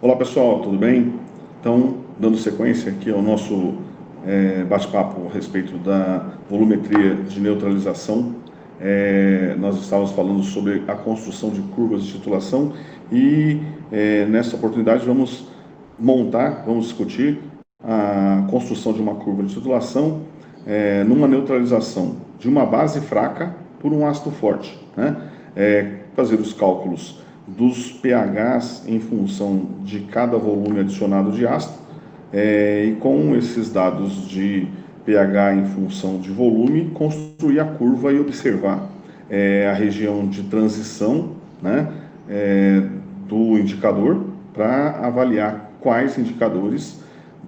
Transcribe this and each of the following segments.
Olá pessoal, tudo bem? Então, dando sequência aqui ao nosso bate-papo a respeito da volumetria de neutralização, nós estávamos falando sobre a construção de curvas de titulação e nessa oportunidade vamos discutir a construção de uma curva de titulação numa neutralização de uma base fraca por um ácido forte, né? Fazer os cálculos dos pHs em função de cada volume adicionado de ácido, e com esses dados de pH em função de volume, construir a curva e observar a região de transição, né, do indicador, para avaliar quais indicadores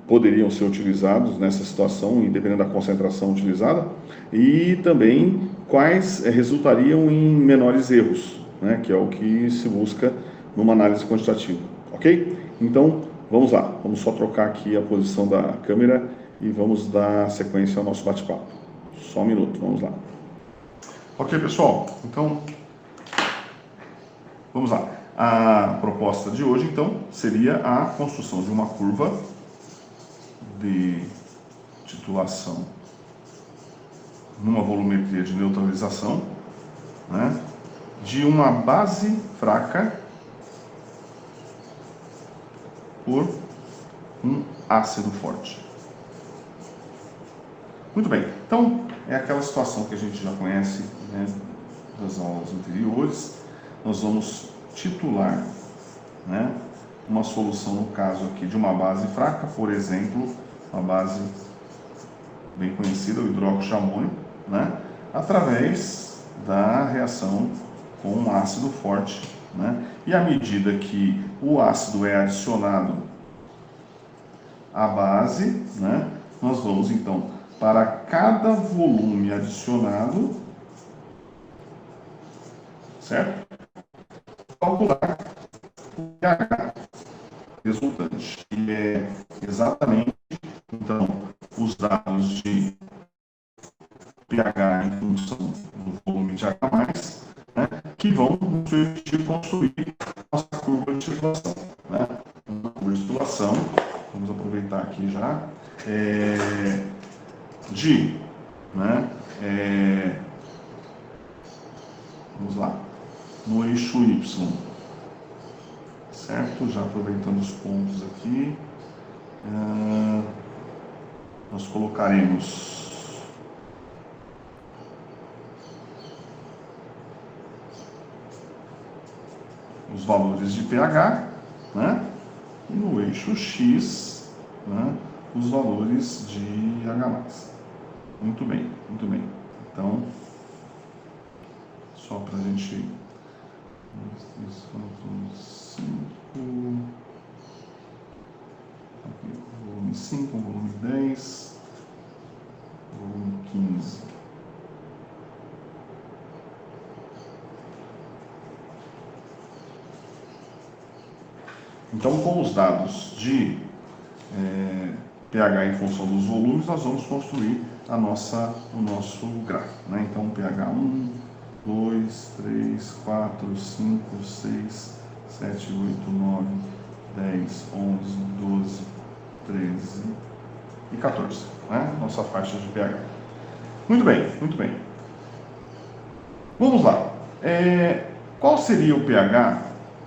poderiam ser utilizados nessa situação, dependendo da concentração utilizada, e também quais resultariam em menores erros, né, que é o que se busca numa análise quantitativa, ok? Então, vamos lá, vamos só trocar aqui a posição da câmera e vamos dar sequência ao nosso bate-papo. Só um minuto, vamos lá. Ok, pessoal, então, vamos lá. A proposta de hoje, então, seria a construção de uma curva de titulação numa volumetria de neutralização, né, de uma base fraca por um ácido forte. Muito bem, então é aquela situação que a gente já conhece, né, das aulas anteriores. Nós vamos titular, né, uma solução, no caso aqui, de uma base fraca, por exemplo, uma base bem conhecida, o hidróxido de amônio, né, através da reação com um ácido forte, né? E à medida que o ácido é adicionado à base, né, nós vamos então, para cada volume adicionado, certo? Calcular o pH resultante, que é exatamente, então, os dados de pH em função do volume de H+, né, que vão nos permitir construir nossa curva de titulação, né? Uma curva de titulação, vamos aproveitar aqui já, né, vamos lá, no eixo Y, certo? Já aproveitando os pontos aqui, nós colocaremos os valores de pH, né? E no eixo X, né, os valores de H+. Muito bem, muito bem. Então, só para a gente... 5, volume 5, volume 10, volume 15. Então, com os dados de pH em função dos volumes, nós vamos construir o nosso gráfico, né? Então, pH 1, 2, 3, 4, 5, 6, 7, 8, 9, 10, 11, 12, 13 e 14, né? Nossa faixa de pH. Muito bem, muito bem. Vamos lá. Qual seria o pH,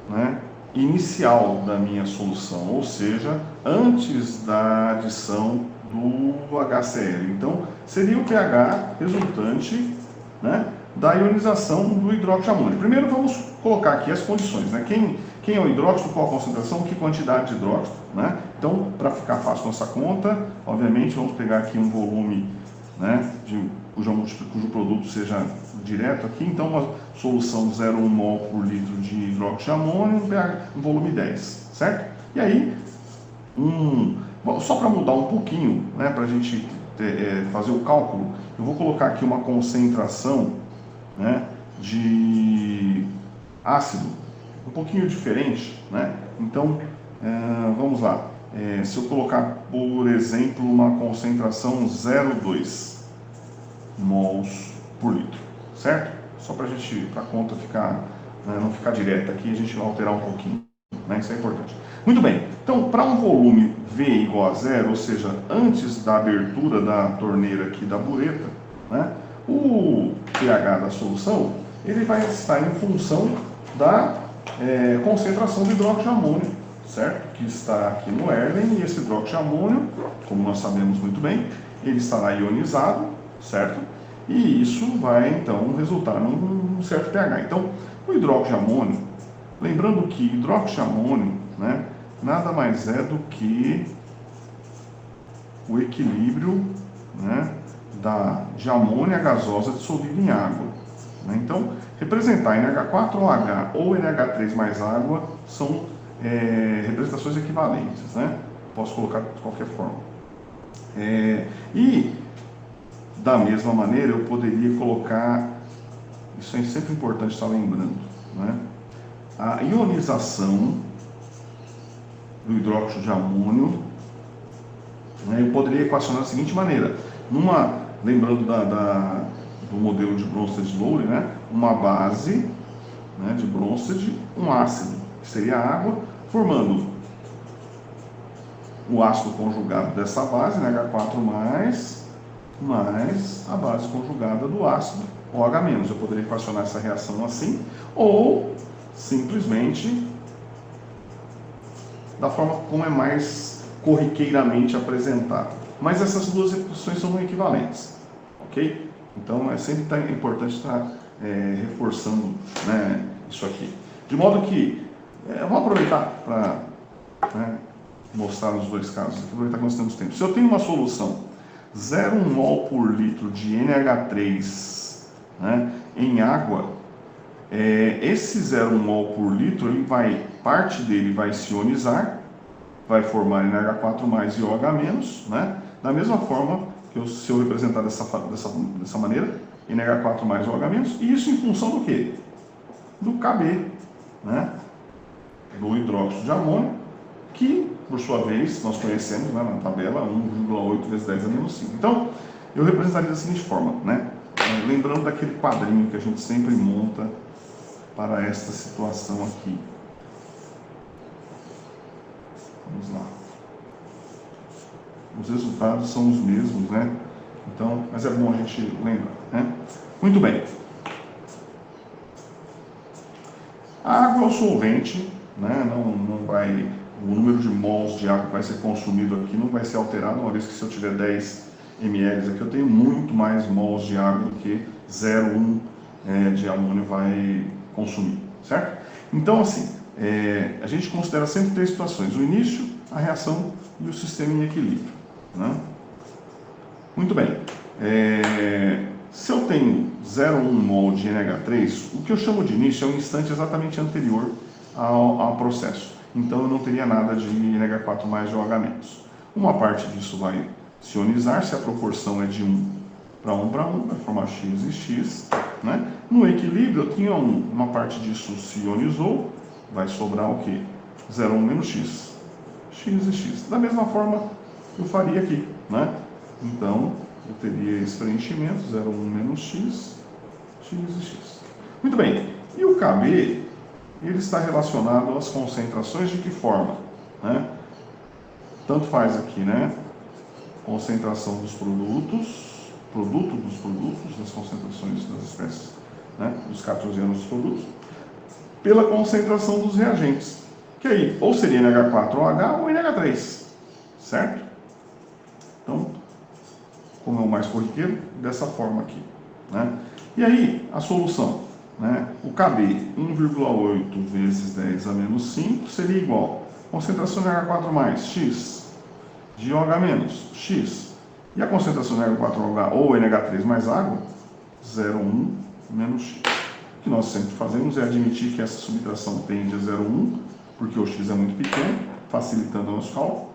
né, inicial da minha solução, ou seja, antes da adição do HCl? Então, seria o pH resultante, né, da ionização do hidróxido de amônio. Primeiro vamos colocar aqui as condições, né? Quem é o hidróxido, qual a concentração, que quantidade de hidróxido, né? Então, para ficar fácil nossa conta, obviamente vamos pegar aqui um volume, né, cujo produto seja direto aqui, então uma solução 0,1 mol por litro de hidróxido de amônio, um volume 10, certo? E aí, só para mudar um pouquinho, né, para a gente fazer o cálculo, eu vou colocar aqui uma concentração, né, de ácido um pouquinho diferente, né? Então, vamos lá. Se eu colocar, por exemplo, uma concentração 0,2 mols por litro, certo? Só para a conta ficar, não ficar direta aqui, a gente vai alterar um pouquinho. né? Isso é importante. Muito bem, então para um volume V igual a zero, ou seja, antes da abertura da torneira aqui da bureta, né, o pH da solução ele vai estar em função da concentração do hidróxido de amônio, certo? Que está aqui no Erlen, e esse hidróxido de amônio, como nós sabemos muito bem, ele estará ionizado, certo? E isso vai então resultar num certo pH. Então, o hidróxido de amônio, lembrando que hidróxido de amônio, né, nada mais é do que o equilíbrio, né, de amônia gasosa dissolvida em água, né? Então, representar NH4OH ou NH3 mais água são representações equivalentes, né? Posso colocar de qualquer forma. E, da mesma maneira, eu poderia colocar, isso é sempre importante estar lembrando, né? A ionização do hidróxido de amônio, né, eu poderia equacionar da seguinte maneira: lembrando do modelo de Bronsted-Lowry, né, uma base, né, de Bronsted, um ácido, que seria a água, formando o ácido conjugado dessa base, né, H4+, mais a base conjugada do ácido, OH-. Eu poderia equacionar essa reação assim, ou simplesmente da forma como é mais corriqueiramente apresentado. Mas essas duas equações são equivalentes, ok? Então é sempre importante estar reforçando, né, isso aqui. De modo que, vamos aproveitar para, né, mostrar os dois casos, aproveitar que nós temos tempo. Se eu tenho uma solução 0,1 mol por litro de NH3, né, em água, esse 0,1 mol por litro, parte dele vai se ionizar, vai formar NH4+ e OH-, né? Da mesma forma que se eu representar dessa maneira, NH4+ e OH-, e isso em função do quê? Do Kb, né? Do hidróxido de amônio, que, por sua vez, nós conhecemos, né, na tabela 1,8 vezes 10 a menos 5. Então, eu representaria da seguinte forma, né? Lembrando daquele quadrinho que a gente sempre monta para esta situação aqui. Vamos lá. Os resultados são os mesmos, né? Então, mas é bom a gente lembrar, né? Muito bem. A água é o solvente, né? Não vai, o número de mols de água que vai ser consumido aqui não vai ser alterado, uma vez que se eu tiver 10 ml aqui, eu tenho muito mais mols de água do que 0,1 de amônio vai consumir, certo? Então, assim, a gente considera sempre três situações: o início, a reação e o sistema em equilíbrio, né? Muito bem. Se eu tenho 0,1 mol de NH3, o que eu chamo de início é um instante exatamente anterior ao processo. Então eu não teria nada de NH4+ de OH-. Uma parte disso vai se ionizar, se a proporção é de 1 para 1 para 1, vai formar X e X, né? No equilíbrio, eu tinha uma parte disso se ionizou, vai sobrar o quê? 0,1 menos X. X e X. Da mesma forma eu faria aqui, né? Então, eu teria esse preenchimento, 0,1 menos X, X e X. Muito bem. E o Kb, ele está relacionado às concentrações de que forma, né? Tanto faz aqui, né? Concentração dos produto dos produtos, das concentrações das espécies, né? Dos cartesianos dos produtos, pela concentração dos reagentes, que aí ou seria NH4OH ou NH3, certo? Então, como é o mais corriqueiro, dessa forma aqui, né? E aí, a solução, né? O Kb 1,8 vezes 10 a menos 5 seria igual a concentração de NH4+, X, de OH-, X. E a concentração de NH4OH ou NH3 mais água, 0,1 menos X. O que nós sempre fazemos é admitir que essa subtração tende a 0,1, porque o X é muito pequeno, facilitando o nosso cálculo.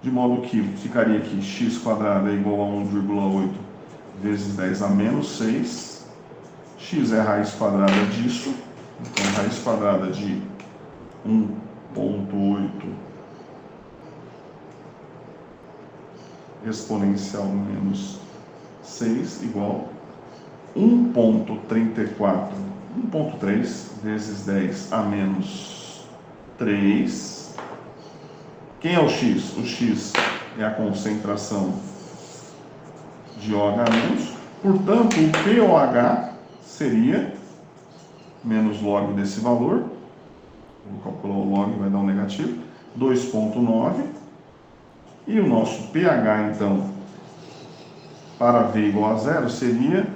De modo que ficaria aqui x² é igual a 1,8 vezes 10 a menos 6. X é a raiz quadrada disso. Então, a raiz quadrada de 1,8 exponencial menos 6 igual 1,34, 1,3 vezes 10 a menos 3. Quem é o X? O X é a concentração de OH-. Portanto, o POH seria menos log desse valor. Vou calcular o log, vai dar um negativo. 2,9. E o nosso pH, então, para V igual a 0, seria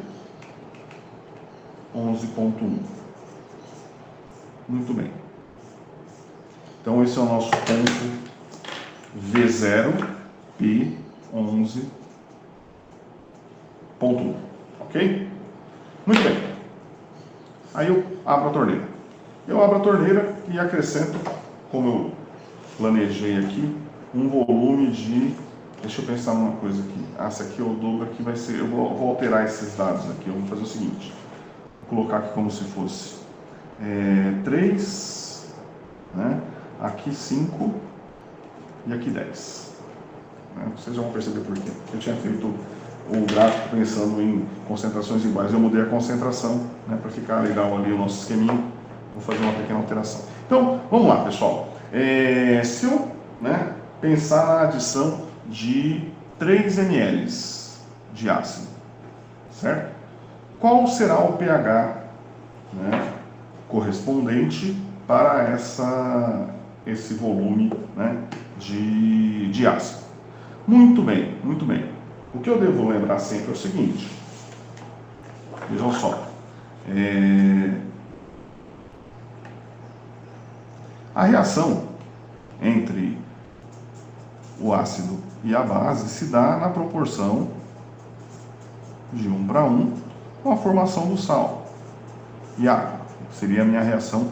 11,1. Muito bem. Então, esse é o nosso ponto V0, P 11,1. Ok? Muito bem. Aí eu abro a torneira. Eu abro a torneira e acrescento, como eu planejei aqui, um volume de... Deixa eu pensar numa coisa aqui. Essa aqui eu dobro aqui, vai ser... Eu vou alterar esses dados aqui. Eu vou fazer o seguinte. Vou colocar aqui como se fosse 3, né? Aqui 5 e aqui 10. Vocês já vão perceber por quê. Eu tinha feito o gráfico pensando em concentrações iguais. Eu mudei a concentração, né, para ficar legal ali o nosso esqueminha. Vou fazer uma pequena alteração. Então, vamos lá, pessoal. Se eu, né, pensar na adição de 3 ml de ácido, certo? Qual será o pH, né, correspondente para esse volume, né, de ácido? Muito bem, muito bem. O que eu devo lembrar sempre é o seguinte. Vejam só. A reação entre o ácido e a base se dá na proporção de 1 para 1 com a formação do sal e água. Seria a minha reação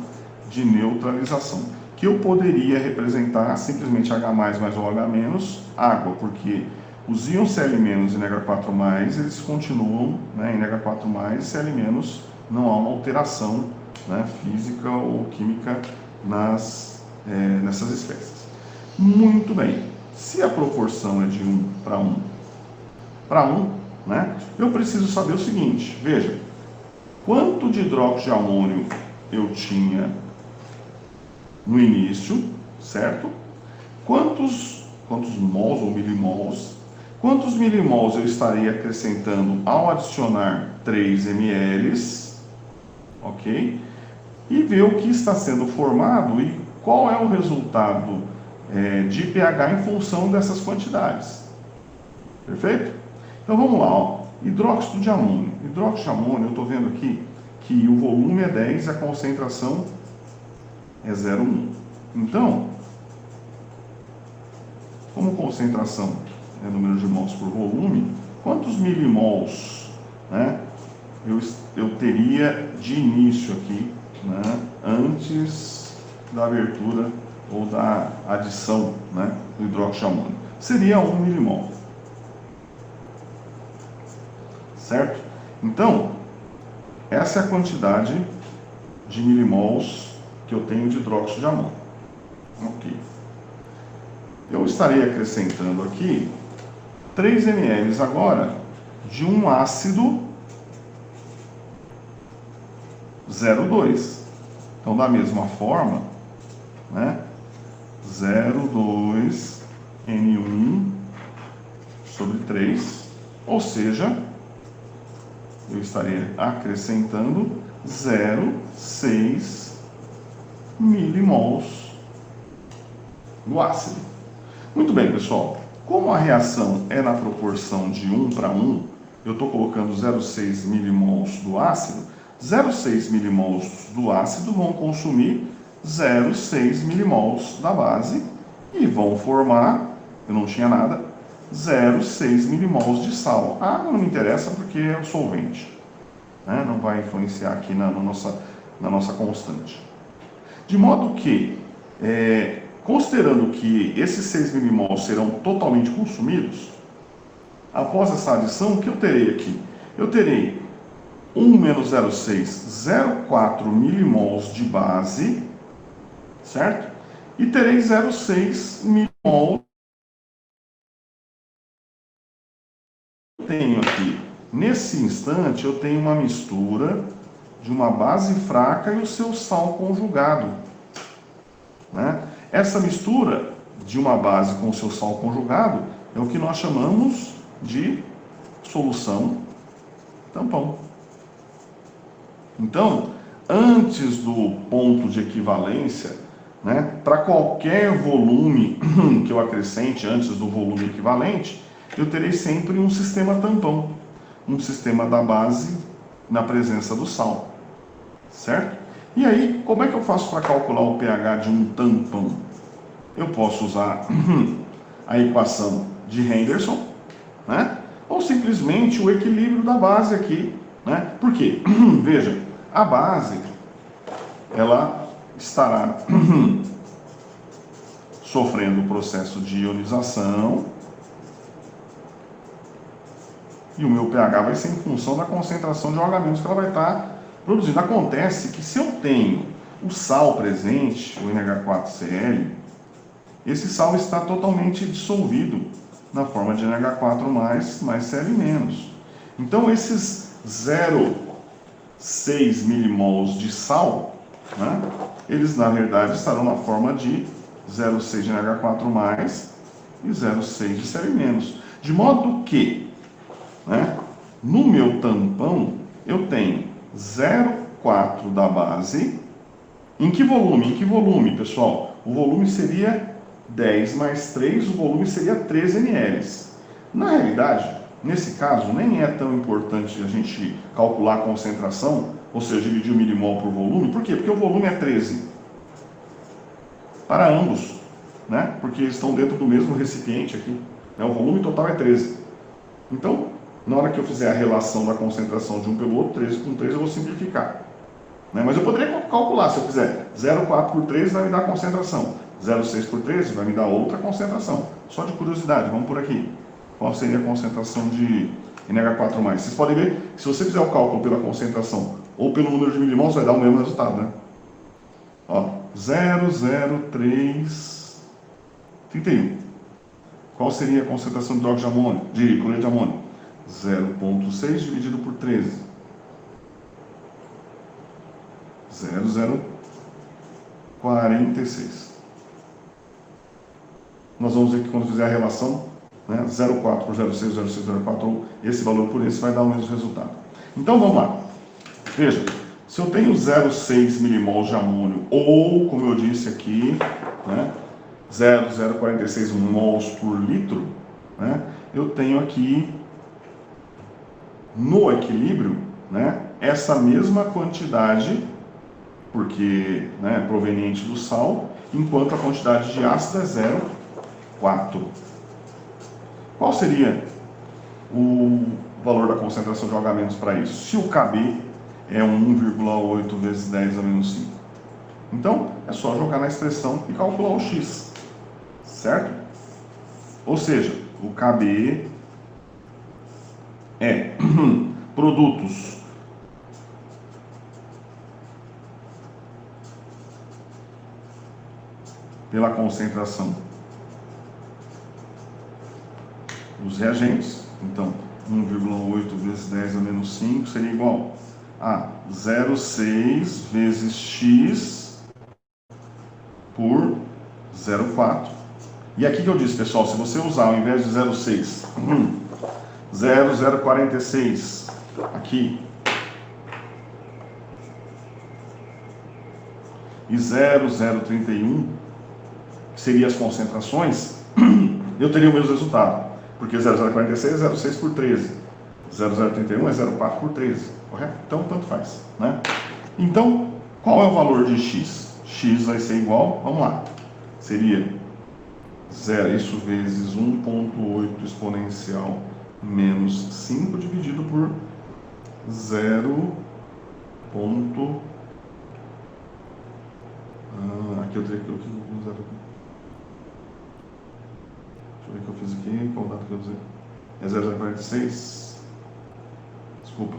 de neutralização, que eu poderia representar simplesmente H+, mais OH-, água, porque os íons Cl- e NH4+, eles continuam, né, em NH4+, Cl- não há uma alteração, né, física ou química nessas espécies. Muito bem. Se a proporção é de 1 para 1, né, eu preciso saber o seguinte. Veja, quanto de hidróxido de amônio eu tinha no início, certo? Quantos mols ou milimols? Quantos milimols eu estaria acrescentando ao adicionar 3 ml, ok? E ver o que está sendo formado e qual é o resultado de pH em função dessas quantidades. Perfeito? Então vamos lá, ó. Hidróxido de amônio. Hidróxido de amônio, eu estou vendo aqui que o volume é 10 e a concentração é 0,1. Então, como concentração é número de mols por volume, quantos milimols, né, eu teria de início aqui, né, antes da abertura ou da adição, né, do hidróxido de amônio? Seria 1 milimol. Certo? Então, essa é a quantidade de milimols que eu tenho de hidróxido de amônio. Ok. Eu estarei acrescentando aqui 3 ml agora de um ácido 0,2. Então, da mesma forma, né, 0,2 N1 sobre 3, ou seja, eu estaria acrescentando 0,6 milimols do ácido. Muito bem, pessoal. Como a reação é na proporção de 1 para 1, eu estou colocando 0,6 milimols do ácido. 0,6 milimols do ácido vão consumir 0,6 milimols da base e vão formar, eu não tinha nada, 0,6 milimols de sal. A água não me interessa porque é o solvente, né? Não vai influenciar aqui na nossa constante. De modo que, considerando que esses 6 milimols serão totalmente consumidos, após essa adição, o que eu terei aqui? Eu terei 1 menos 0,6, 0,4 milimols de base, certo? E terei 0,6 milimols. Tenho aqui, nesse instante, eu tenho uma mistura de uma base fraca e o seu sal conjugado. né? Essa mistura de uma base com o seu sal conjugado é o que nós chamamos de solução tampão. Então, antes do ponto de equivalência, né, para qualquer volume que eu acrescente antes do volume equivalente, eu terei sempre um sistema tampão, um sistema da base na presença do sal, certo? E aí, como é que eu faço para calcular o pH de um tampão? Eu posso usar a equação de Henderson, né? Ou simplesmente o equilíbrio da base aqui, né? Por quê? Veja, a base, ela estará sofrendo o processo de ionização e o meu pH vai ser em função da concentração de algamentos que ela vai estar produzindo. Acontece que se eu tenho o sal presente, o NH4Cl, esse sal está totalmente dissolvido na forma de NH4+, mais Cl-. Então, esses 0,6 milimols de sal, né, eles na verdade estarão na forma de 0,6 de NH4+, e 0,6 de Cl-. De modo que, né, no meu tampão, eu tenho 0,4 da base. Em que volume? Em que volume, pessoal? O volume seria 10 mais 3, o volume seria 13 ml. Na realidade, nesse caso, nem é tão importante a gente calcular a concentração, ou seja, dividir o milimol por volume. Por quê? Porque o volume é 13 para ambos, né? Porque eles estão dentro do mesmo recipiente aqui, né? O volume total é 13. Então, na hora que eu fizer a relação da concentração de um pelo outro, 13 com 13, eu vou simplificar, né? Mas eu poderia calcular, se eu fizer 0,4 por 13 vai me dar a concentração, 0,6 por 13 vai me dar outra concentração. Só de curiosidade, vamos por aqui. Qual seria a concentração de NH4+? Vocês podem ver, se você fizer o cálculo pela concentração ou pelo número de milimols, vai dar o mesmo resultado, né? Ó, 0,0331. Qual seria a concentração de hidróxido de amônio, de cloreto de amônio? 0,6 dividido por 13. 0,046. Nós vamos ver que quando fizer a relação, né, 0,4 por 0,6, 0,6, 0,4, esse valor por esse vai dar o mesmo resultado. Então vamos lá. Veja, se eu tenho 0,6 milimols de amônio, ou, como eu disse aqui, né, 0,046 mols por litro, né, eu tenho aqui no equilíbrio, né, essa mesma quantidade, porque, né, é proveniente do sal, enquanto a quantidade de ácido é 0,4. Qual seria o valor da concentração de algamentos para isso? Se o Kb é 1,8 vezes 10 a menos 5. Então, é só jogar na expressão e calcular o x, certo? Ou seja, o Kb é produtos pela concentração dos reagentes. Então, 1,8 vezes 10 a menos 5 seria igual a 0,6 vezes x por 0,4. E aqui que eu disse, pessoal, se você usar ao invés de 0,6, 0,046 aqui e 0,031, que seriam as concentrações, eu teria o mesmo resultado, porque 0,046 é 0,6 por 13, 0,031 é 0,4 por 13, correto? Então, tanto faz, né? Então, qual é o valor de x? X vai ser igual, vamos lá, seria 0, isso vezes 1,8 exponencial menos 5 dividido por 0. Aqui eu teria que usar. Deixa eu ver o que eu fiz aqui. Qual data que eu usei? É 0,046. Desculpa.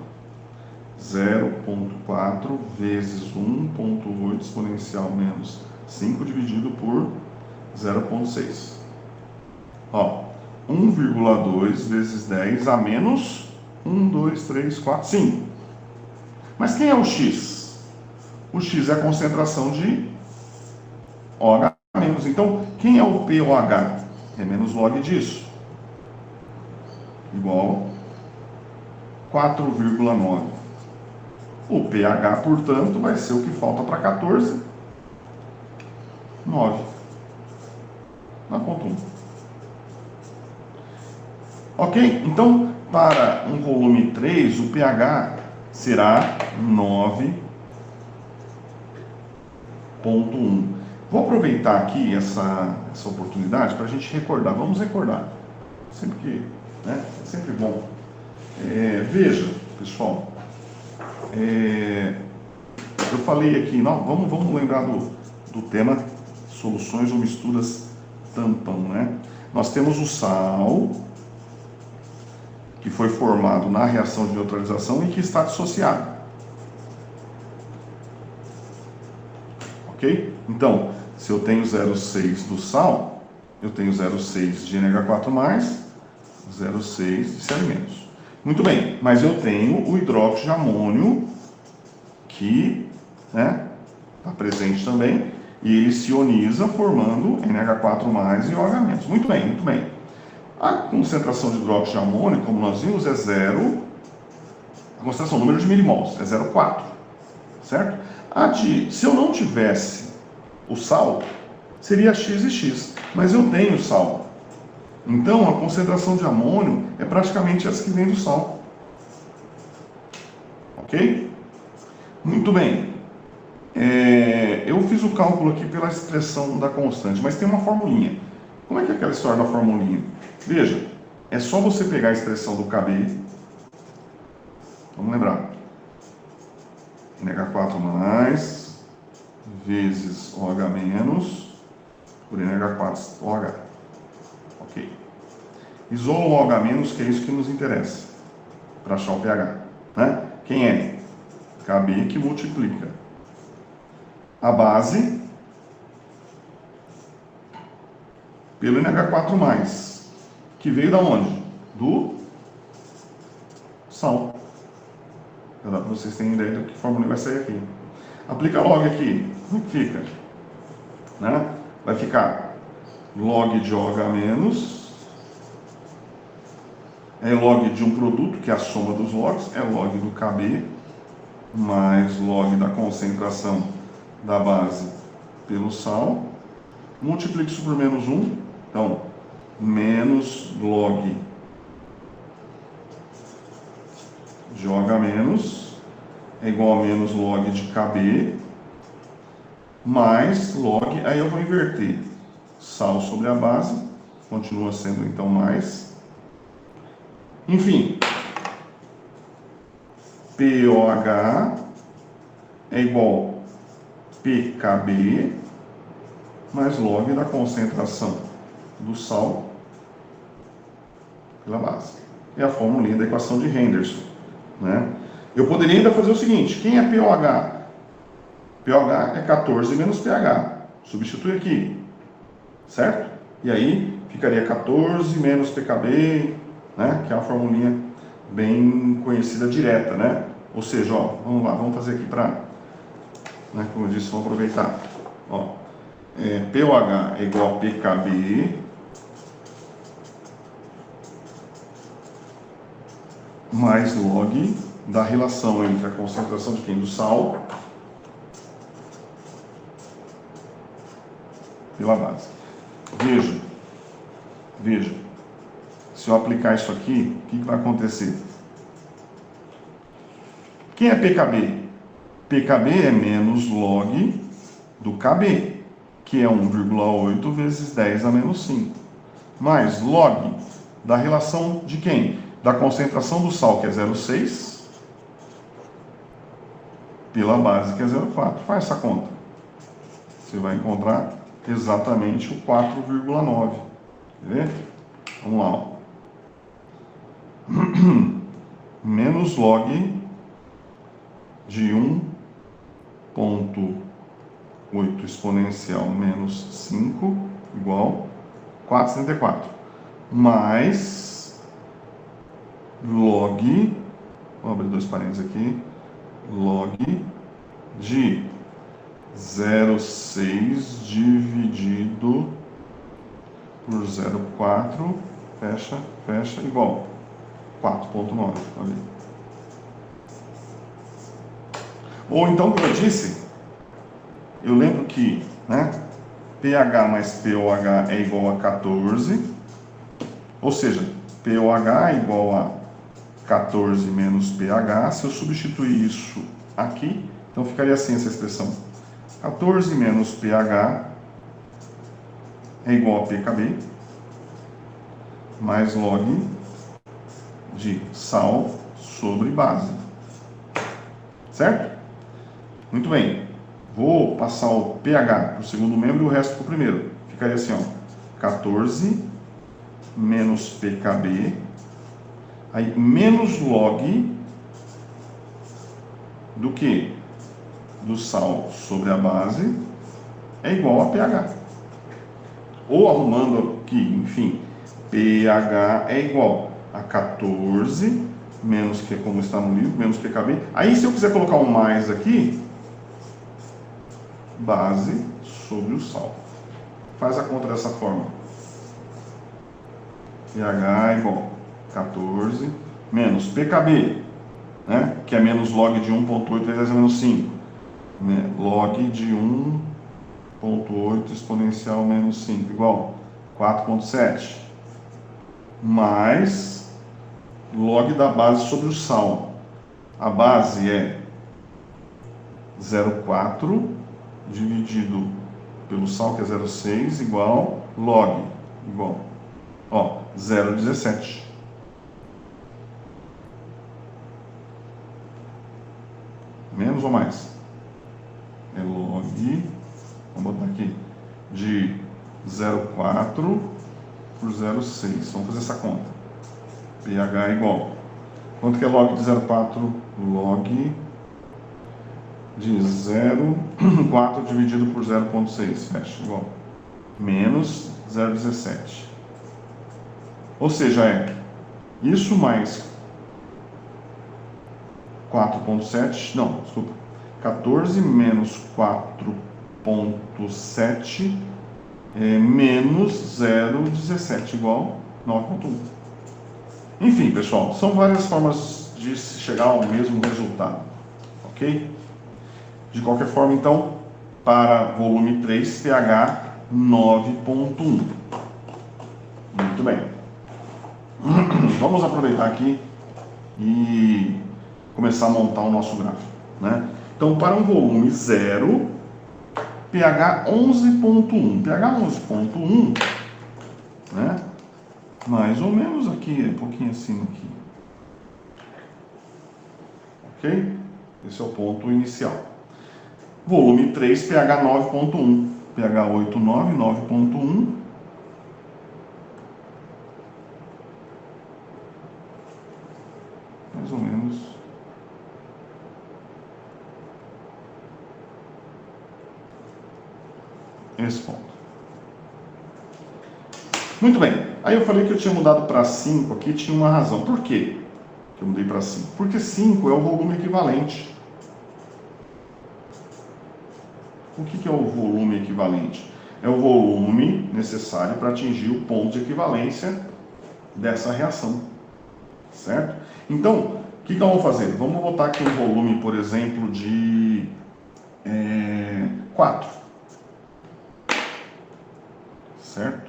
0,4 vezes 1,8 exponencial menos 5 dividido por 0,6. Ó, 1,2 vezes 10 a menos 1, 2, 3, 4, 5. Mas quem é o x? O x é a concentração de OH menos. Então, quem é o POH? É menos log disso. Igual 4,9. O pH, portanto, vai ser o que falta para 14, 9. Na ponto 1. Ok? Então, para um volume 3, o pH será 9,1. Vou aproveitar aqui essa oportunidade para a gente recordar. Vamos recordar. Sempre que, né? É sempre bom. Veja, pessoal. Eu falei aqui, não, vamos lembrar do tema soluções ou misturas tampão, né? Nós temos o sal, que foi formado na reação de neutralização e que está dissociado. Ok? Então, se eu tenho 0,6 do sal, eu tenho 0,6 de NH4+, 0,6 de Cl-. Muito bem, mas eu tenho o hidróxido de amônio, que está presente também, e ele se ioniza formando NH4+ e OH-. Muito bem, muito bem. A concentração de hidróxido de amônio, como nós vimos, é 0, a concentração, o número de milimols, é 0,4, certo? Se eu não tivesse o sal, seria X e X, mas eu tenho sal. Então, a concentração de amônio é praticamente essa que vem do sal. Ok? Muito bem. Eu fiz o cálculo aqui pela expressão da constante, mas tem uma formulinha. Como é que é aquela história da formulinha? Veja, é só você pegar a expressão do KB, vamos lembrar, NH4+ vezes OH- por NH4OH. Ok. Isola o OH-, que é isso que nos interessa, para achar o pH. Né? Quem é? KB que multiplica a base pelo NH4+, que veio da onde? Do sal. Para vocês terem ideia do que fórmula vai sair aqui. Aplica log aqui. Como que fica? Né? Vai ficar log de OH- é log de um produto, que é a soma dos logs, é log do KB, mais log da concentração da base pelo sal. Multiplique isso por -1. Então, menos log de OH- é igual a menos log de KB, mais log, aí eu vou inverter. Sal sobre a base, continua sendo então mais. Enfim, POH é igual PKB mais log da concentração do sal pela base. É a fórmula da equação de Henderson. Né? Eu poderia ainda fazer o seguinte: quem é POH? POH é 14 menos pH. Substitui aqui, certo? E aí ficaria 14 menos PKB, né? Que é uma formulinha bem conhecida direta, né? Ou seja, ó, vamos lá, vamos fazer aqui para, né, como eu disse, vamos aproveitar. Ó, POH é igual a PKB mais log da relação entre a concentração de quem? Do sal pela base. Veja, se eu aplicar isso aqui, o que vai acontecer? Quem é PKB? PKB é menos log do KB, que é 1,8 vezes 10 a menos 5, mais log da relação de quem? Da concentração do sal, que é 0,6, pela base, que é 0,4. Faz essa conta. Você vai encontrar exatamente o 4,9. Quer ver? Vamos lá. Ó. Menos log de 1,8 exponencial menos 5 igual 4,74. Mais log, vou abrir dois parênteses aqui, log de 0,6 dividido por 0,4, fecha, fecha, igual 4,9. Olha aí. Ou então, como eu disse, eu lembro que, né, pH mais POH é igual a 14, ou seja, POH é igual a 14 menos pH. Se eu substituir isso aqui, então ficaria assim essa expressão: 14 menos pH é igual a pKb mais log de sal sobre base. Certo? Muito bem. Vou passar o pH para o segundo membro e o resto para o primeiro. Ficaria assim, ó: 14 menos pKb, aí menos log do que? Do sal sobre a base é igual a pH. Ou arrumando aqui, enfim, pH é igual a 14 menos, que como está no livro, menos pKb. Aí se eu quiser colocar um mais aqui, base sobre o sal. Faz a conta dessa forma. pH é igual a 14 menos pKb, né, que é menos log de 1,8 vezes menos 5. Né, log de 1,8 exponencial menos 5 igual 4,7. Mais log da base sobre o sal. A base é 0,4 dividido pelo sal, que é 0,6, igual log, igual, ó, 0,17. Menos ou mais? É log, vamos botar aqui, de 0,4 por 0,6. Vamos fazer essa conta. pH é igual. Quanto que é log de 0,4? Log de 0,4 dividido por 0,6. Fecha, igual. Menos 0,17. Ou seja, é isso mais 4,7. Não, desculpa. 14 menos 4,7 menos 0,17 igual 9,1. Enfim, pessoal, são várias formas de chegar ao mesmo resultado, ok? De qualquer forma, então, para volume 3, pH 9,1. Muito bem. Vamos aproveitar aqui e começar a montar o nosso gráfico, né? Então, para um volume 0, pH 11,1. pH 11,1, né? Mais ou menos aqui, um pouquinho acima aqui. Ok? Esse é o ponto inicial. Volume 3, pH 9,1. pH 8,9, 9,1. Mais ou menos. Esse ponto. Muito bem. Aí eu falei que eu tinha mudado para 5 aqui, tinha uma razão. Por quê que eu mudei para 5? Porque 5 é o volume equivalente. O que é o volume equivalente? É o volume necessário para atingir o ponto de equivalência dessa reação. Certo? Então, o que nós vamos fazer? Vamos botar aqui um volume, por exemplo, de 4. Certo?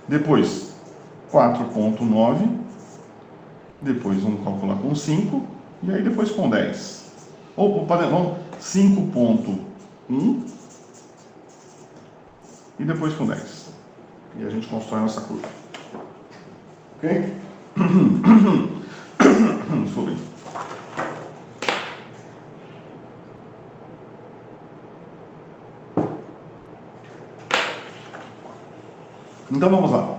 Depois, 4,9. Depois vamos calcular com 5. E aí depois com 10. Ou, vamos, 5,1. E depois com 10. E a gente constrói nossa curva. Ok? Desculpe. Então vamos lá.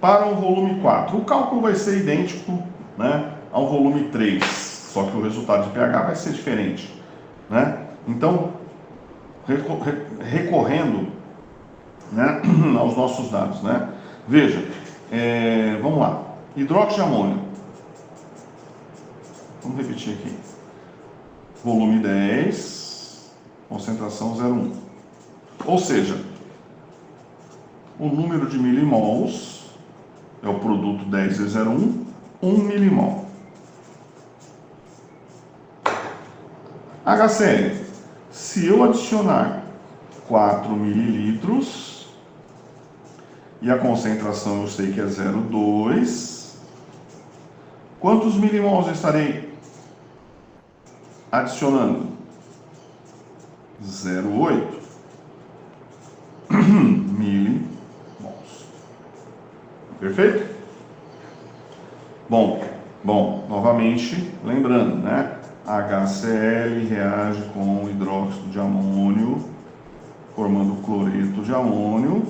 Para um volume 4, o cálculo vai ser idêntico, né, ao volume 3, só que o resultado de pH vai ser diferente, né? Então, recorrendo, né, aos nossos dados, né? Veja, vamos lá. Hidróxido de amônio. Vamos repetir aqui. volume 10, concentração 0,1. Ou seja, o número de milimols é o produto 10 vezes 0,1, 1 milimol. HCl, se eu adicionar 4 mililitros, e a concentração eu sei que é 0,2, quantos milimols eu estarei adicionando? 0,8 milimols. Perfeito? Bom, novamente, lembrando, né? HCl reage com hidróxido de amônio, formando cloreto de amônio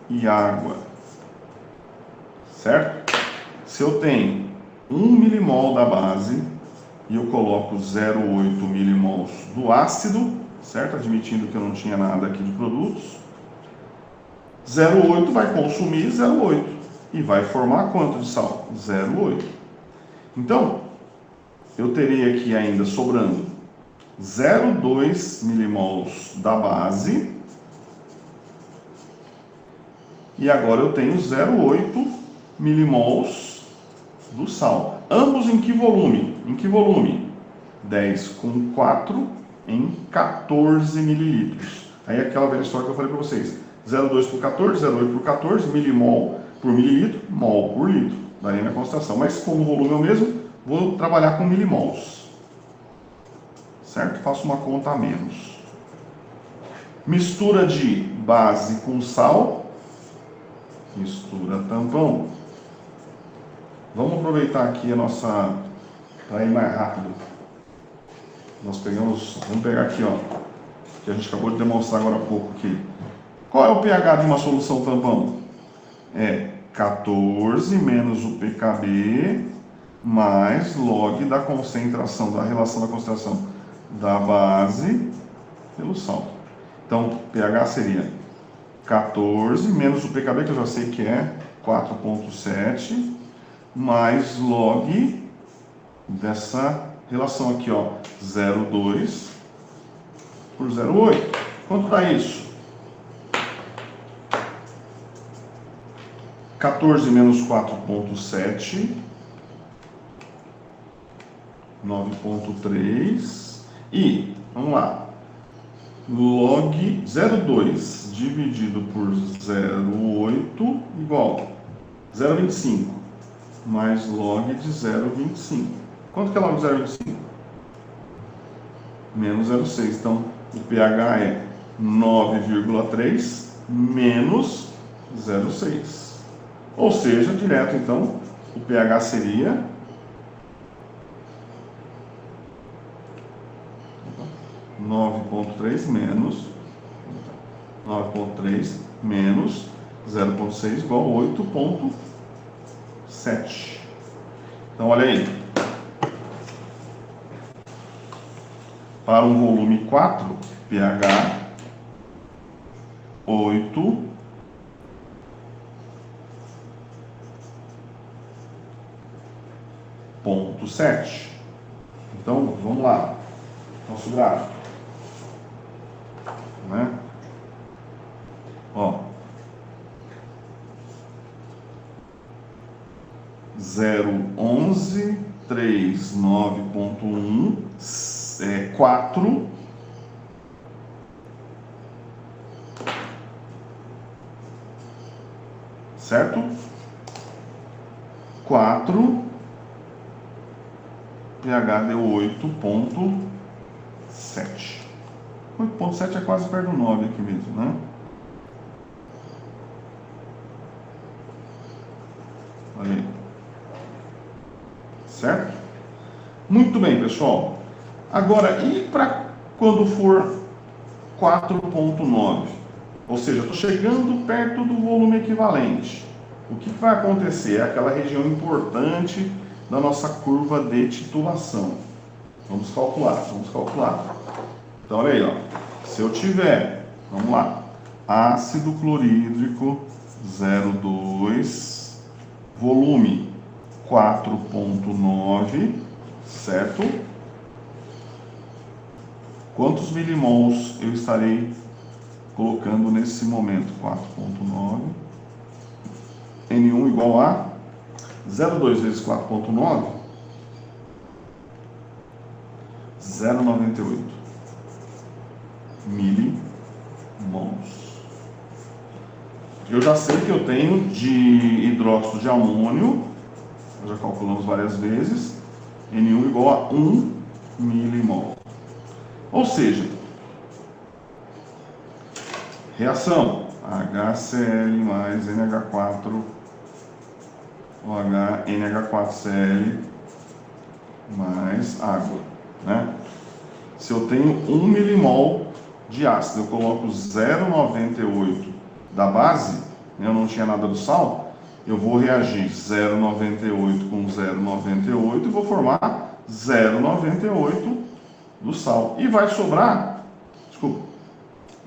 e água. Certo? Se eu tenho 1 milimol da base e eu coloco 0,8 milimols do ácido, certo? Admitindo que eu não tinha nada aqui de produtos, 0,8 vai consumir 0,8 e vai formar quanto de sal? 0,8. Então, eu teria aqui ainda sobrando 0,2 milimols da base e agora eu tenho 0,8 milimols do sal. Ambos em que volume? Em que volume? 10 com 4 em 14 mililitros. Aí é aquela velha história que eu falei para vocês. 0,2 por 14, 0,8 por 14, milimol por mililitro, mol por litro. Daí a minha concentração. Mas como o volume é o mesmo, vou trabalhar com milimols. Certo? Faço uma conta a menos. Mistura de base com sal. Mistura tampão. Vamos aproveitar aqui a nossa... para ir mais rápido. Nós pegamos... Vamos pegar aqui, ó. Que a gente acabou de demonstrar agora há pouco aqui. Qual é o pH de uma solução tampão? É 14 menos o pKb mais log da concentração, da relação da concentração da base pelo sal. Então, pH seria 14 menos o pKb, que eu já sei que é 4,7, mais log dessa relação aqui, ó, 0,2 por 0,8. Quanto dá isso? 14 menos 4,7, 9,3. E, vamos lá, log 0,2 dividido por 0,8 igual 0,25, mais log de 0,25. Quanto que é log de 0,25? Menos 0,6. Então, o pH é 9,3 menos 0,6. Ou seja, direto, então, o pH seria 9,3 menos 0,6 igual a 8,7. Então, olha aí. Para um volume 4, pH 8,7. Então, vamos lá. Nosso gráfico. Né? Ó. 0,11, 3, 9,1, 4. Certo? 4. pH deu 8,7. 8,7 é quase perto do 9 aqui mesmo, né? Olha aí. Certo? Muito bem, pessoal. Agora, e para quando for 4,9? Ou seja, eu estou chegando perto do volume equivalente. O que vai acontecer? É aquela região importante da nossa curva de titulação. Vamos calcular. Então, olha aí, ó. Se eu tiver, vamos lá, ácido clorídrico 0,2, volume 4,9, certo? Quantos milimols eu estarei colocando nesse momento? 4,9. N1 igual a 0,2 vezes 4,9, 0,98 milimols. Eu já sei que eu tenho de hidróxido de amônio, já calculamos várias vezes, N1 igual a 1 milimol. Ou seja, reação HCl mais NH4 OH, NH4Cl mais água, né? Se eu tenho 1 milimol de ácido, eu coloco 0,98 da base, eu não tinha nada do sal, eu vou reagir 0,98 com 0,98 e vou formar 0,98 do sal. E vai sobrar, desculpa,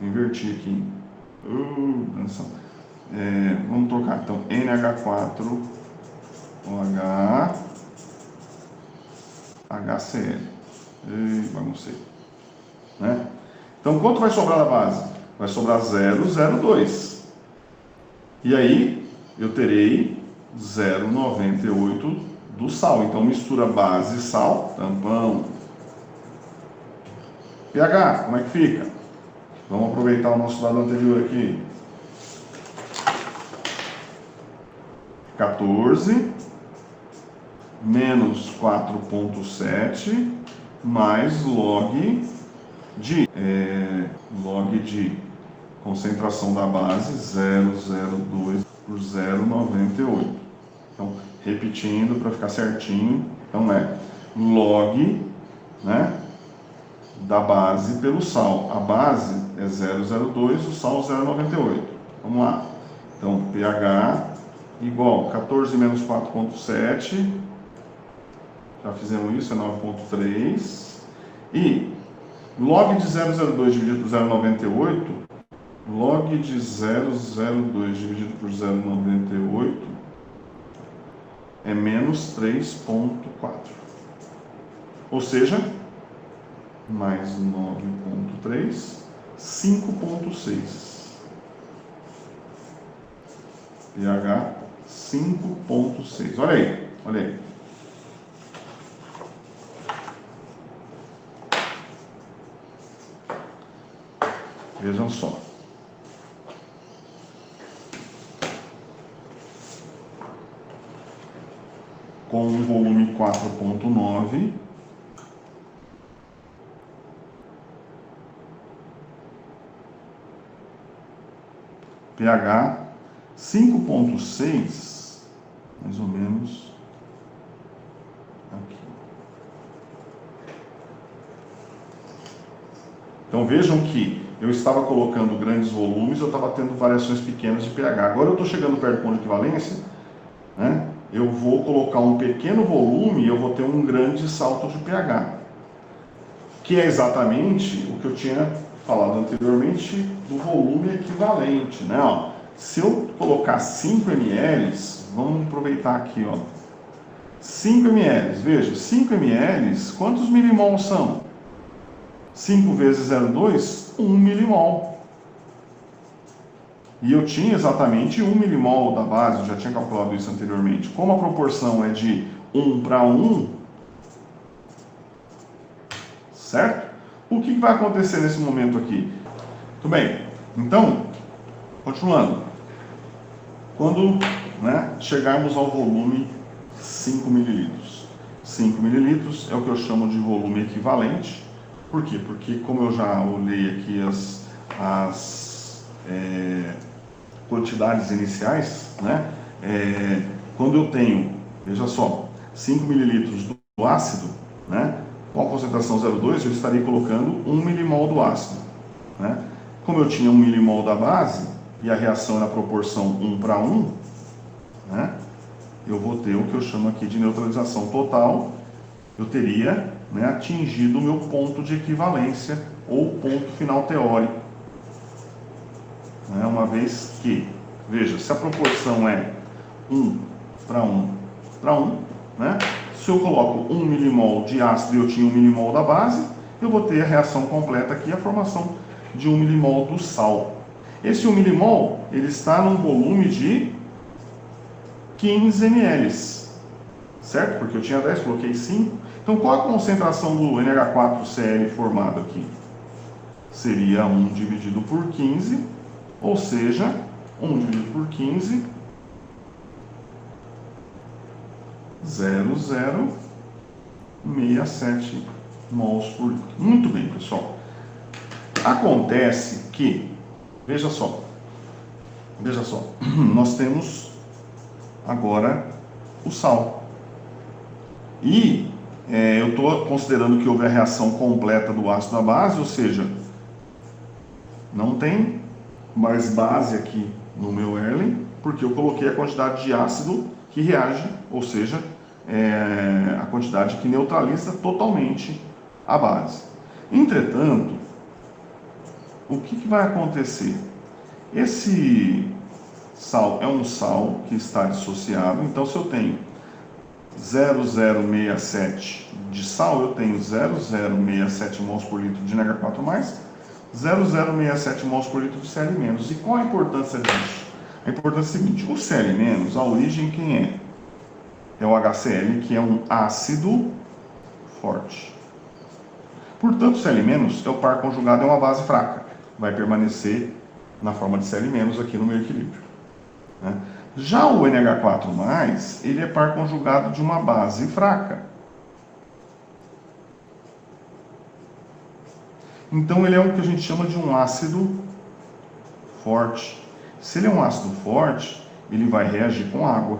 inverti aqui, vamos trocar então NH4 OH HCl. Baguncei, né? Então quanto vai sobrar da base? Vai sobrar 0,02. E aí eu terei 0,98 do sal. Então mistura base e sal, tampão. pH, como é que fica? Vamos aproveitar o nosso dado anterior aqui. 14 menos 4,7 mais log de concentração da base 0,02 por 0,98. Então, repetindo para ficar certinho, então é log, né, da base pelo sal. A base é 0,02, o sal 0,98. Vamos lá. Então, pH igual 14 menos 4,7. Já fizemos isso, é 9,3. E log de 0,02 dividido por 0,98, log de 0,02 dividido por 0,98 é menos 3,4. Ou seja, mais 9,3, 5,6. pH 5,6. Olha aí, olha aí. Vejam só. Com um volume 4,9, pH 5,6, mais ou menos aqui. Então vejam que eu estava colocando grandes volumes, eu estava tendo variações pequenas de pH. Agora eu estou chegando perto do ponto de equivalência, né? Eu vou colocar um pequeno volume e eu vou ter um grande salto de pH, que é exatamente o que eu tinha falado anteriormente do volume equivalente, né? Ó, se eu colocar 5 ml, vamos aproveitar aqui, ó, 5 ml, veja, 5 ml, quantos milimols são? 5 vezes 0,2, 1 milimol. E eu tinha exatamente 1 milimol da base, eu já tinha calculado isso anteriormente. Como a proporção é de 1 para 1, certo? O que vai acontecer nesse momento aqui? Muito bem, então, continuando. Quando, né, chegarmos ao volume 5 mililitros. 5 mililitros é o que eu chamo de volume equivalente. Por quê? Porque, como eu já olhei aqui as quantidades iniciais, né, quando eu tenho, veja só, 5 mililitros do ácido, né, com a concentração 0,2, eu estarei colocando 1 milimol do ácido, né? Como eu tinha 1 milimol da base e a reação era proporção 1 para 1, né, eu vou ter o que eu chamo aqui de neutralização total. Eu teria, né, atingido o meu ponto de equivalência ou ponto final teórico, né, uma vez que, veja, se a proporção é 1 para 1 para 1, né, se eu coloco 1 milimol de ácido e eu tinha 1 milimol da base, eu vou ter a reação completa aqui, a formação de 1 milimol do sal. Esse 1 milimol, ele está num volume de 15 ml, certo? Porque eu tinha 10, coloquei 5. Então, qual a concentração do NH4Cl formado aqui? Seria 1 dividido por 15, ou seja, 1 dividido por 15, 0,067 mols por litro. Muito bem, pessoal. Acontece que, veja só, nós temos agora o sal. E eu estou considerando que houve a reação completa do ácido à base, ou seja, não tem mais base aqui no meu Erlen, porque eu coloquei a quantidade de ácido que reage, ou seja, a quantidade que neutraliza totalmente a base. Entretanto, o que vai acontecer? Esse sal é um sal que está dissociado, então se eu tenho 0,067 de sal, eu tenho 0,067 mols por litro de NH4+, 0,067 mols por litro de Cl-. E qual a importância disso? A importância é a seguinte: o Cl-, a origem quem é? É o HCl, que é um ácido forte. Portanto, o Cl- é o par conjugado, é uma base fraca. Vai permanecer na forma de Cl- aqui no meu equilíbrio. Né? Já o NH4+, ele é par conjugado de uma base fraca. Então, ele é o que a gente chama de um ácido forte. Se ele é um ácido forte, ele vai reagir com água.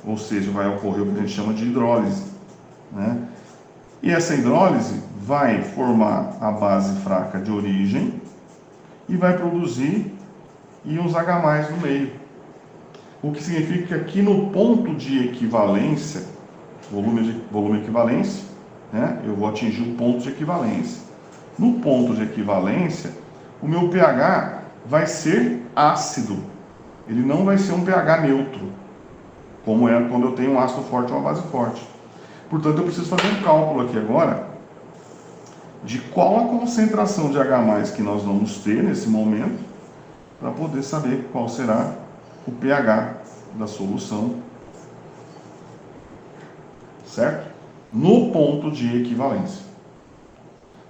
Ou seja, vai ocorrer o que a gente chama de hidrólise. Né? E essa hidrólise vai formar a base fraca de origem e vai produzir íons H+ no meio. O que significa que aqui no ponto de equivalência, volume equivalência, né, eu vou atingir o ponto de equivalência. No ponto de equivalência, o meu pH vai ser ácido. Ele não vai ser um pH neutro, como é quando eu tenho um ácido forte ou uma base forte. Portanto, eu preciso fazer um cálculo aqui agora de qual a concentração de H+ que nós vamos ter nesse momento, para poder saber qual será o pH da solução, certo? No ponto de equivalência.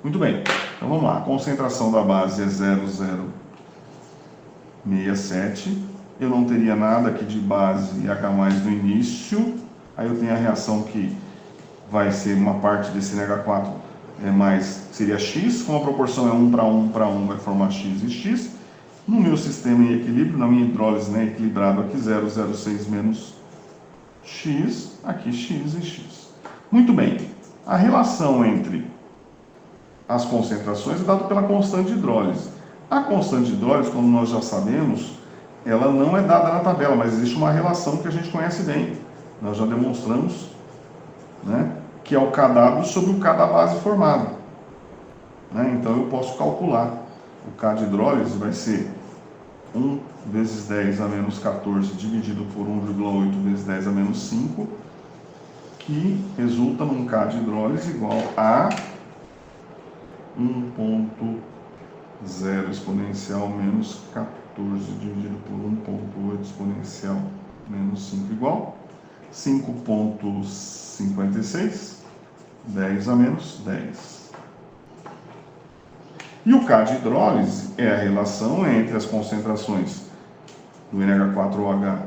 Muito bem, então vamos lá. A concentração da base é 0,067. Eu não teria nada aqui de base e H+ no início. Aí eu tenho a reação que vai ser uma parte desse NH4 mais, seria X. Como a proporção é 1 para 1 para 1, vai formar X e X. No meu sistema em equilíbrio, na minha hidrólise, né, equilibrado aqui, 0,06 menos X, aqui X e X. Muito bem, a relação entre as concentrações é dada pela constante de hidrólise. A constante de hidrólise, como nós já sabemos, ela não é dada na tabela, mas existe uma relação que a gente conhece bem. Nós já demonstramos, né, que é o Kw sobre o K da base formada. Né? Então eu posso calcular. O K de hidrólise vai ser 1 vezes 10 a menos 14 dividido por 1,8 vezes 10 a menos 5, que resulta num K de hidrólise igual a 1,0 exponencial menos 14 dividido por 1,8 exponencial menos 5 igual 5,56, 10 a menos 10. E o K de hidrólise é a relação entre as concentrações do NH4OH,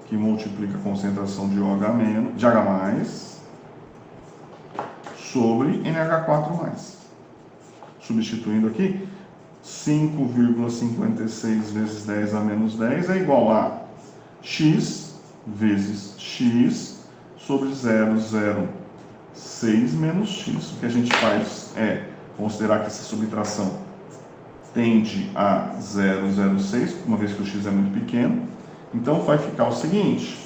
que multiplica a concentração de H+, sobre NH4+. Substituindo aqui, 5,56 vezes 10 a menos 10 é igual a X vezes X sobre 0,06 menos X. O que a gente faz é considerar que essa subtração tende a 0,06, uma vez que o x é muito pequeno. Então vai ficar o seguinte.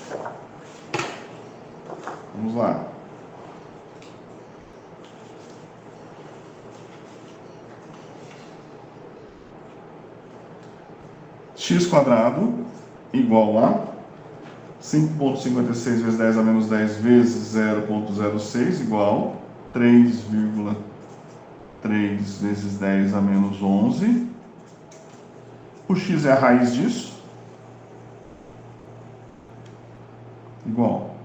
Vamos lá. X² igual a 5,56 vezes 10 a menos 10 vezes 0,06 igual 3,3 3 vezes 10 a menos 11. O x é a raiz disso. Igual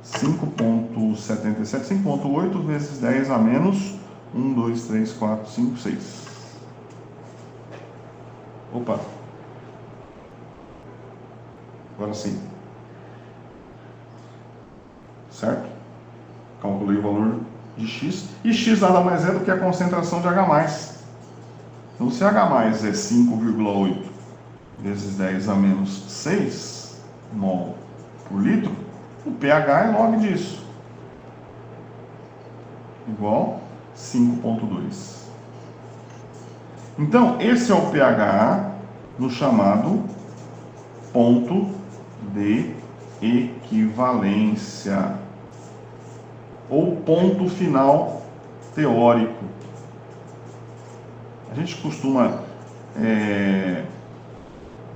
5,77, 5,8 vezes 10 a menos 1, 2, 3, 4, 5, 6. Opa! Agora sim. Certo? Calculei o valor de x. E x nada mais é do que a concentração de H+. Então, se H+ é 5,8 vezes 10 a menos 6 mol por litro, o pH é log disso. Igual 5,2. Então, esse é o pH no chamado ponto de equivalência, ou ponto final teórico. A gente costuma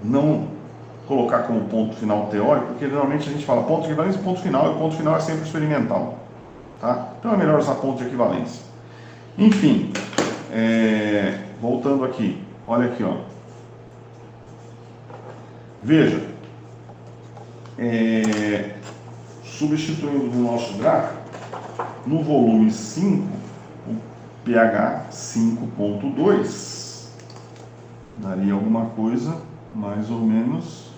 não colocar como ponto final teórico, porque geralmente a gente fala ponto de equivalência e ponto final, e o ponto final é sempre experimental. Tá? Então é melhor usar ponto de equivalência. Enfim, voltando aqui, olha aqui, ó. Veja, substituindo no nosso gráfico, no volume 5, o pH 5,2 daria alguma coisa mais ou menos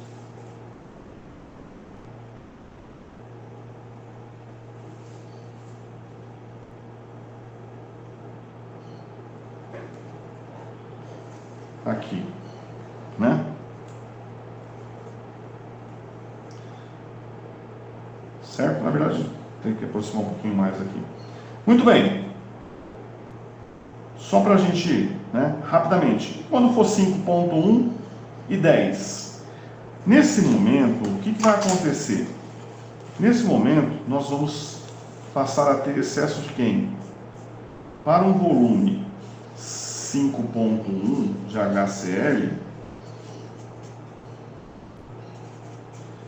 aqui, né? Certo? Na verdade, tem que aproximar um pouquinho mais aqui. Muito bem. Só para a gente, né, rapidamente. Quando for 5,1 e 10. Nesse momento, o que vai acontecer? Nesse momento, nós vamos passar a ter excesso de quem? Para um volume 5,1 de HCl,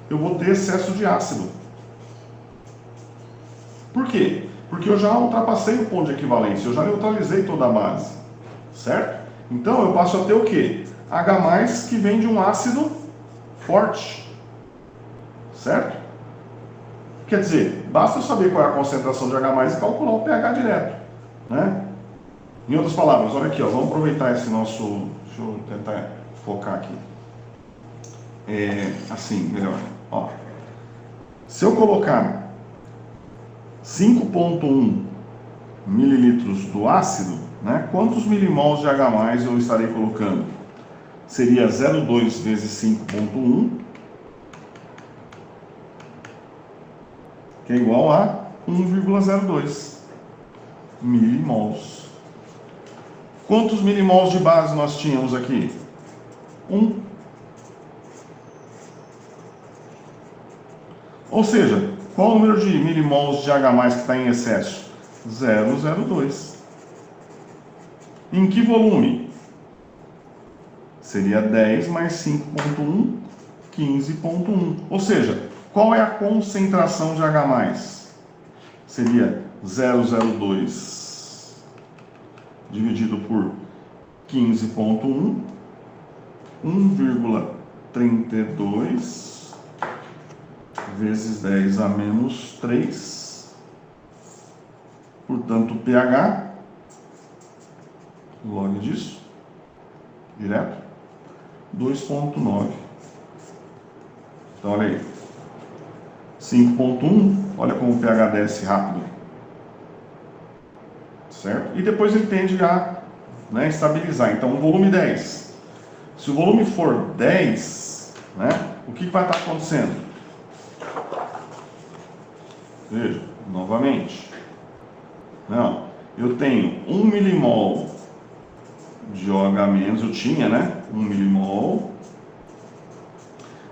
eu vou ter excesso de ácido. Por quê? Porque eu já ultrapassei o ponto de equivalência, eu já neutralizei toda a base, certo? Então eu passo a ter o quê? H+, que vem de um ácido forte, certo? Quer dizer, basta eu saber qual é a concentração de H+ e calcular o pH direto, né? Em outras palavras, olha aqui, ó, vamos aproveitar esse nosso... Deixa eu tentar focar aqui. Assim, melhor. Ó. Se eu colocar 5,1 mililitros do ácido, né, quantos milimols de H+ eu estarei colocando? Seria 0,2 vezes 5,1, que é igual a 1,02 milimols. Quantos milimols de base nós tínhamos aqui? 1. Ou seja, qual o número de milimols de H+ que está em excesso? 0,02. Em que volume? Seria 10 mais 5,1, 15,1. Ou seja, qual é a concentração de H+? Seria 0,02 dividido por 15,1, 1,32 vezes 10 a menos 3. Portanto, pH, log disso, direto, 2,9. Então, olha aí. 5,1, olha como o pH desce rápido. Certo? E depois ele tende a, né, estabilizar. Então, o volume 10. Se o volume for 10, né, o que vai estar acontecendo? Veja, novamente. Não, eu tenho 1 milimol de OH-, eu tinha, né? 1 milimol.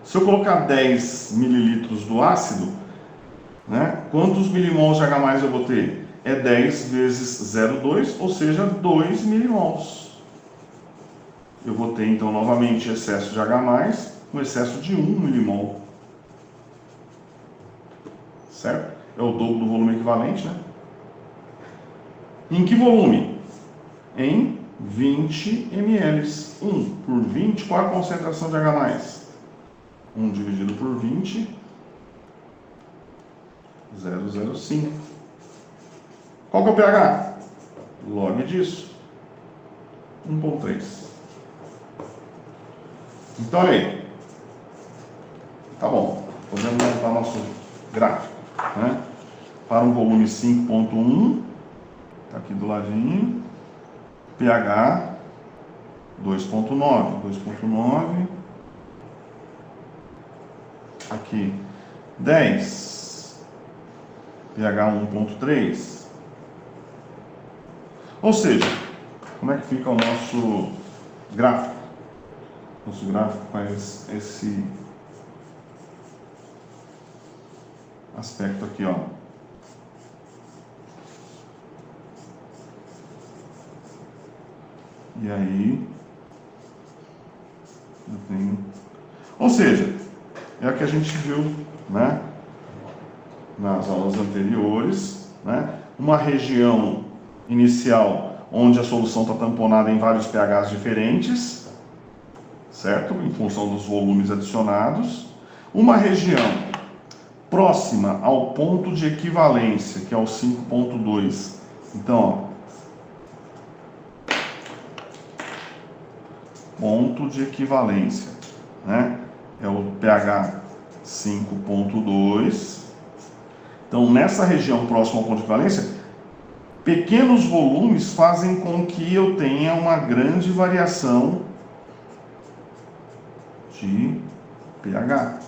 Se eu colocar 10 mililitros do ácido, né, quantos milimols de H+ eu vou ter? É 10 vezes 0,2, ou seja, 2 milimols. Eu vou ter, então, novamente, excesso de H+, com excesso de 1 milimol. Certo? É o dobro do volume equivalente, né? Em que volume? em 20 ml. 1 por 20, qual a concentração de H+? 1 dividido por 20, 0,05. Qual que é o pH? Log disso, 1,3. Então, olha aí. Tá bom, podemos montar nosso gráfico, né? Para um volume 5,1, tá aqui do ladinho, pH 2,9, aqui 10, pH 1,3. Ou seja, como é que fica o nosso gráfico? Nosso gráfico faz esse aspecto aqui, ó. E aí, eu tenho... Ou seja, é o que a gente viu, né, nas aulas anteriores, né? Uma região inicial onde a solução está tamponada em vários pHs diferentes, certo? Em função dos volumes adicionados. Uma região próxima ao ponto de equivalência, que é o 5,2. Então, ó, ponto de equivalência, né? É o pH 5,2. Então, nessa região próxima ao ponto de equivalência, pequenos volumes fazem com que eu tenha uma grande variação de pH.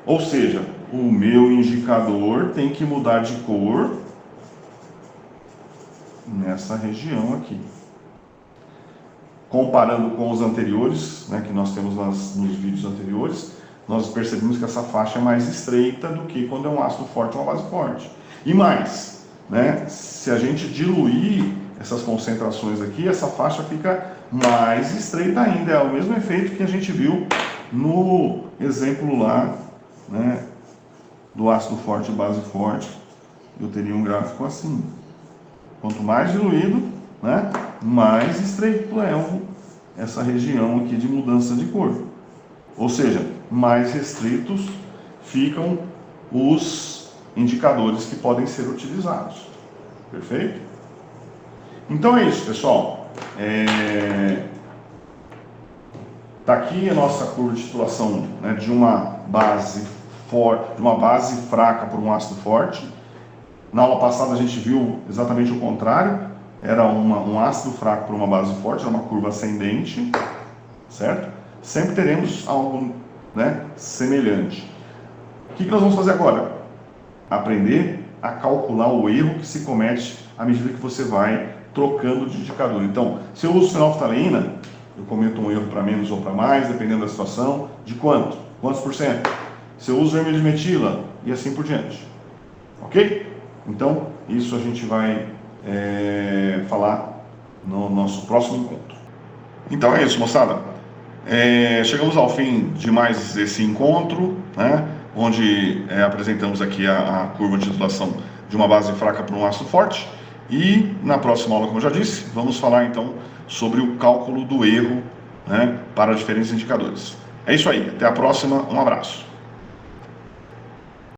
Ou seja, o meu indicador tem que mudar de cor nessa região aqui. Comparando com os anteriores, né, que nós temos nos vídeos anteriores, nós percebemos que essa faixa é mais estreita do que quando é um ácido forte ou uma base forte. E mais, né, se a gente diluir essas concentrações aqui, essa faixa fica mais estreita ainda. É o mesmo efeito que a gente viu no exemplo lá, né, do ácido forte e base forte. Eu teria um gráfico assim. Quanto mais diluído, né, mais estreito é essa região aqui de mudança de cor. Ou seja, mais restritos ficam os indicadores que podem ser utilizados. Perfeito? Então é isso, pessoal. Tá aqui a nossa curva de titulação, né, de uma base forte, de uma base fraca por um ácido forte. Na aula passada a gente viu exatamente o contrário. Era um ácido fraco por uma base forte, era uma curva ascendente, certo? Sempre teremos algo, né, semelhante. O que nós vamos fazer agora? Aprender a calcular o erro que se comete à medida que você vai trocando de indicador. Então, se eu uso fenolftaleína, eu cometo um erro para menos ou para mais, dependendo da situação. De quanto? Quantos por cento? Se eu uso vermelho de metila, e assim por diante. Ok? Então, isso a gente vai falar no nosso próximo encontro. Então é isso, moçada. Chegamos ao fim de mais esse encontro, né, onde apresentamos aqui a curva de titulação de uma base fraca para um ácido forte. E na próxima aula, como eu já disse, vamos falar então sobre o cálculo do erro, né, para diferentes indicadores. É isso aí, até a próxima, um abraço.